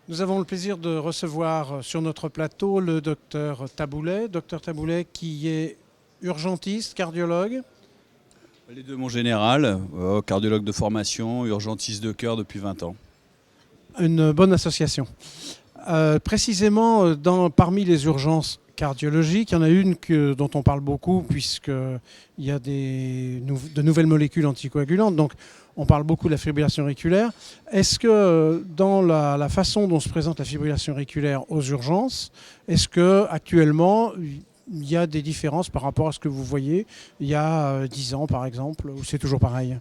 Nous avons le plaisir de recevoir sur notre plateau le docteur Taboulet. Docteur Taboulet qui est urgentiste, cardiologue. Les deux, mon général, cardiologue de formation, urgentiste de cœur depuis 20 ans. Une bonne association. Précisément, parmi les urgences cardiologiques, il y en a une dont on parle beaucoup puisqu'il y a de nouvelles molécules anticoagulantes. Donc, on parle beaucoup de la fibrillation auriculaire. Est-ce que dans la façon dont se présente la fibrillation auriculaire aux urgences, est-ce qu'actuellement, il y a des différences par rapport à ce que vous voyez il y a 10 ans, par exemple, ou c'est toujours pareil ?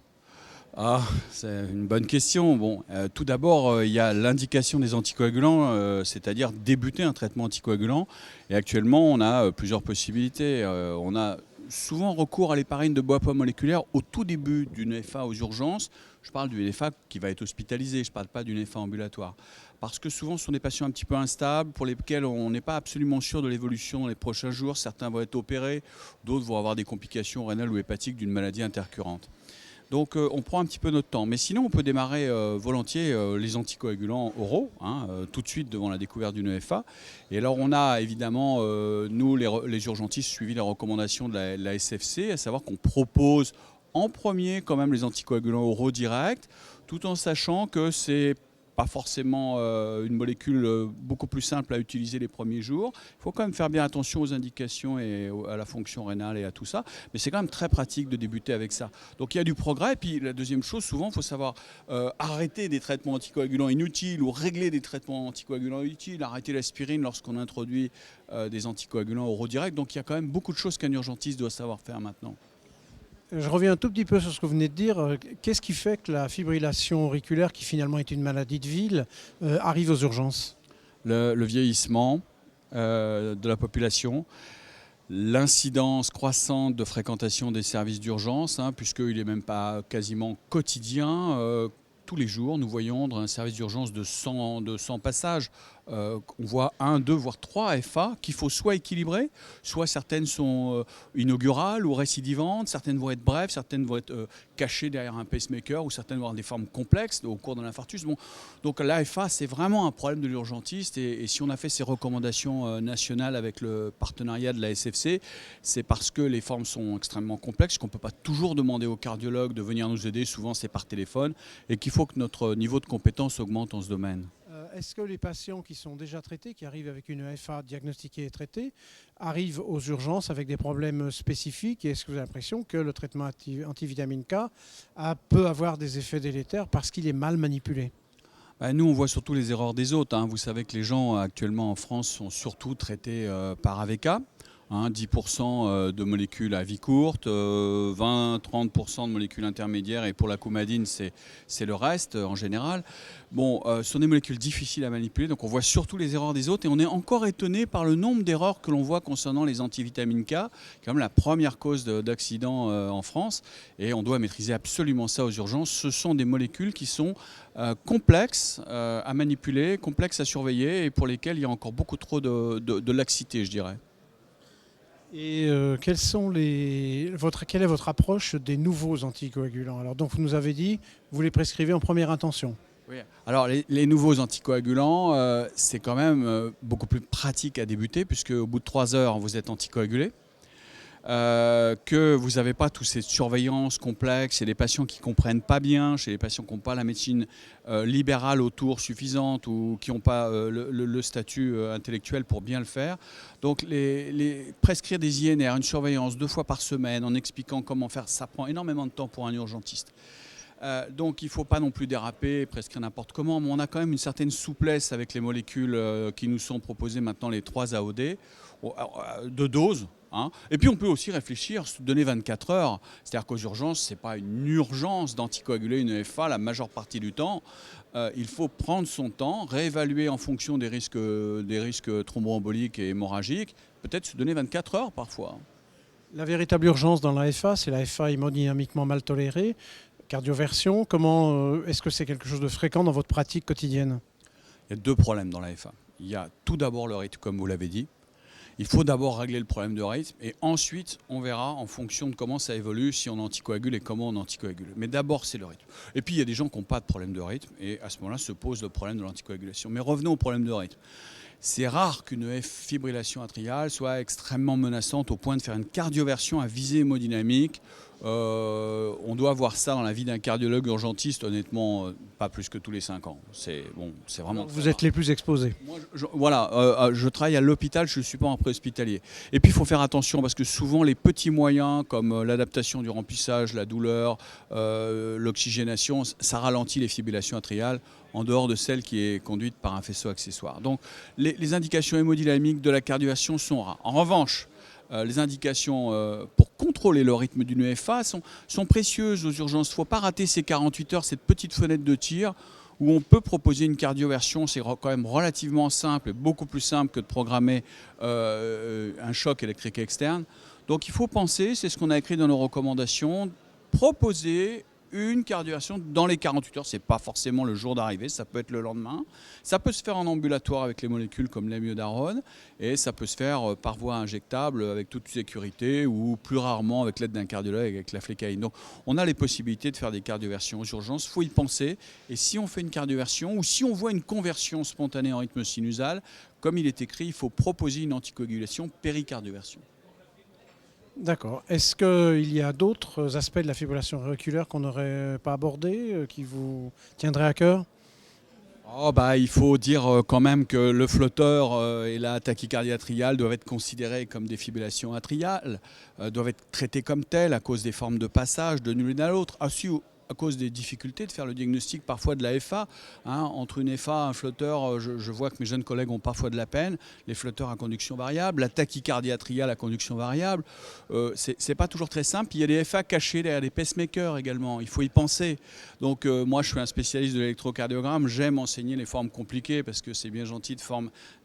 Ah, c'est une bonne question. Bon, tout d'abord, il y a l'indication des anticoagulants, c'est-à-dire débuter un traitement anticoagulant. Et actuellement, on a plusieurs possibilités. On a souvent recours à l'héparine de Bois-Pomme moléculaire au tout début d'une FA aux urgences. Je parle d'une FA qui va être hospitalisée, je ne parle pas d'une FA ambulatoire. Parce que souvent, ce sont des patients un petit peu instables, pour lesquels on n'est pas absolument sûr de l'évolution dans les prochains jours. Certains vont être opérés, d'autres vont avoir des complications rénales ou hépatiques d'une maladie intercurrente. Donc on prend un petit peu notre temps. Mais sinon, on peut démarrer volontiers les anticoagulants oraux, tout de suite devant la découverte d'une FA. Et alors on a évidemment, nous les urgentistes, suivi les recommandations de la SFC, à savoir qu'on propose en premier quand même les anticoagulants oraux directs, tout en sachant que c'est pas forcément une molécule beaucoup plus simple à utiliser les premiers jours. Il faut quand même faire bien attention aux indications et à la fonction rénale et à tout ça. Mais c'est quand même très pratique de débuter avec ça. Donc il y a du progrès. Et puis la deuxième chose, souvent, il faut savoir arrêter des traitements anticoagulants inutiles ou régler des traitements anticoagulants utiles, arrêter l'aspirine lorsqu'on introduit des anticoagulants oraux directs. Donc il y a quand même beaucoup de choses qu'un urgentiste doit savoir faire maintenant. Je reviens un tout petit peu sur ce que vous venez de dire. Qu'est-ce qui fait que la fibrillation auriculaire, qui finalement est une maladie de ville, arrive aux urgences ? Le vieillissement de la population, l'incidence croissante de fréquentation des services d'urgence, puisqu'il n'est même pas quasiment quotidien. Tous les jours, nous voyons dans un service d'urgence de 100 passages, on voit 1, 2, voire 3 FA qu'il faut soit équilibrer, soit certaines sont inaugurales ou récidivantes, certaines vont être brèves, certaines vont être cachées derrière un pacemaker, ou certaines vont avoir des formes complexes au cours d'un infarctus. Bon, donc l'AFA, c'est vraiment un problème de l'urgentiste, et si on a fait ces recommandations nationales avec le partenariat de la SFC, c'est parce que les formes sont extrêmement complexes, qu'on ne peut pas toujours demander aux cardiologues de venir nous aider, souvent c'est par téléphone, et qu'il faut que notre niveau de compétence augmente en ce domaine. Est-ce que les patients qui sont déjà traités, qui arrivent avec une FA diagnostiquée et traitée, arrivent aux urgences avec des problèmes spécifiques? Et est-ce que vous avez l'impression que le traitement antivitamine K peut avoir des effets délétères parce qu'il est mal manipulé? Nous, on voit surtout les erreurs des autres. Vous savez que les gens actuellement en France sont surtout traités par AVK. 10% de molécules à vie courte, 20-30% de molécules intermédiaires, et pour la coumadine, c'est le reste en général. Bon, ce sont des molécules difficiles à manipuler, donc on voit surtout les erreurs des autres, et on est encore étonné par le nombre d'erreurs que l'on voit concernant les antivitamines K, qui est quand même la première cause d'accident en France, et on doit maîtriser absolument ça aux urgences. Ce sont des molécules qui sont complexes à manipuler, complexes à surveiller, et pour lesquelles il y a encore beaucoup trop de laxité, je dirais. Et quelle est votre approche des nouveaux anticoagulants? Alors, donc, vous nous avez dit, vous les prescrivez en première intention. Oui. Alors les nouveaux anticoagulants, c'est quand même beaucoup plus pratique à débuter, puisque au bout de 3 heures, vous êtes anticoagulé. Que vous n'avez pas toute cette surveillance complexe chez les patients qui ne comprennent pas bien, chez les patients qui n'ont pas la médecine libérale autour suffisante, ou qui n'ont pas le statut intellectuel pour bien le faire. Donc prescrire des INR, une surveillance 2 fois par semaine, en expliquant comment faire, ça prend énormément de temps pour un urgentiste. Donc il ne faut pas non plus déraper et prescrire n'importe comment, mais on a quand même une certaine souplesse avec les molécules qui nous sont proposées maintenant, les 3 AOD, de dose. Et puis on peut aussi réfléchir, donner 24 heures. C'est-à-dire qu'aux urgences, ce n'est pas une urgence d'anticoaguler une FA la majeure partie du temps. Il faut prendre son temps, réévaluer en fonction des risques thromboemboliques et hémorragiques, peut-être se donner 24 heures parfois. La véritable urgence dans la FA, c'est la FA hémodynamiquement mal tolérée, cardioversion. Est-ce que c'est quelque chose de fréquent dans votre pratique quotidienne? Il y a 2 problèmes dans la FA. Il y a tout d'abord le rythme, comme vous l'avez dit. Il faut d'abord régler le problème de rythme et ensuite on verra en fonction de comment ça évolue si on anticoagule et comment on anticoagule. Mais d'abord c'est le rythme. Et puis il y a des gens qui n'ont pas de problème de rythme et à ce moment-là se pose le problème de l'anticoagulation. Mais revenons au problème de rythme. C'est rare qu'une fibrillation atriale soit extrêmement menaçante au point de faire une cardioversion à visée hémodynamique. On doit voir ça dans la vie d'un cardiologue urgentiste, honnêtement, pas plus que tous les 5 ans. C'est vraiment. Vous êtes les plus exposés. Moi, je travaille à l'hôpital, je ne suis pas en préhospitalier. Et puis il faut faire attention parce que souvent les petits moyens comme l'adaptation du remplissage, la douleur, l'oxygénation, ça ralentit les fibrillations atriales en dehors de celle qui est conduite par un faisceau accessoire. Donc les indications hémodynamiques de la cardioversion sont rares. En revanche, les indications pour contrôler le rythme d'une EFA sont précieuses aux urgences. Il ne faut pas rater ces 48 heures, cette petite fenêtre de tir où on peut proposer une cardioversion. C'est quand même relativement simple, et beaucoup plus simple que de programmer un choc électrique externe. Donc il faut penser, c'est ce qu'on a écrit dans nos recommandations, proposer une cardioversion dans les 48 heures. Ce n'est pas forcément le jour d'arrivée, ça peut être le lendemain. Ça peut se faire en ambulatoire avec les molécules comme l'amiodarone et ça peut se faire par voie injectable avec toute sécurité ou plus rarement avec l'aide d'un cardiologue avec la flécaïne. Donc on a les possibilités de faire des cardioversions aux urgences, il faut y penser. Et si on fait une cardioversion ou si on voit une conversion spontanée en rythme sinusal, comme il est écrit, il faut proposer une anticoagulation péricardioversion. D'accord. Est-ce qu'il y a d'autres aspects de la fibrillation auriculaire qu'on n'aurait pas abordés, qui vous tiendraient à cœur ? Il faut dire quand même que le flotteur et la tachycardie atriale doivent être considérés comme des fibrillations atriales, doivent être traités comme tels à cause des formes de passage de l'une à l'autre. À cause des difficultés de faire le diagnostic parfois de la FA. Entre une FA et un flotteur, je vois que mes jeunes collègues ont parfois de la peine. Les flotteurs à conduction variable, la tachycardie atriale à conduction variable, c'est pas toujours très simple. Il y a des FA cachés derrière des pacemakers également, il faut y penser. Donc moi je suis un spécialiste de l'électrocardiogramme, j'aime enseigner les formes compliquées parce que c'est bien gentil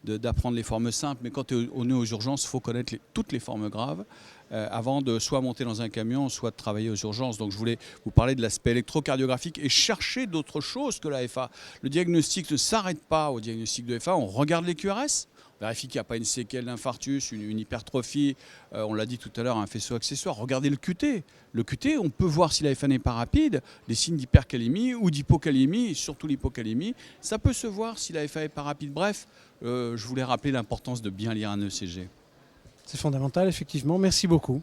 d'apprendre les formes simples, mais quand on est aux urgences, il faut connaître toutes les formes graves. Avant de soit monter dans un camion, soit de travailler aux urgences. Donc je voulais vous parler de l'aspect électrocardiographique et chercher d'autres choses que la FA. Le diagnostic ne s'arrête pas au diagnostic de FA, on regarde les QRS, on vérifie qu'il n'y a pas une séquelle d'infarctus, une hypertrophie, on l'a dit tout à l'heure, un faisceau accessoire. Regardez le QT. Le QT, on peut voir si la FA n'est pas rapide, des signes d'hypercalémie ou d'hypocalémie, et surtout l'hypocalémie. Ça peut se voir si la FA n'est pas rapide. Bref, je voulais rappeler l'importance de bien lire un ECG. C'est fondamental, effectivement. Merci beaucoup.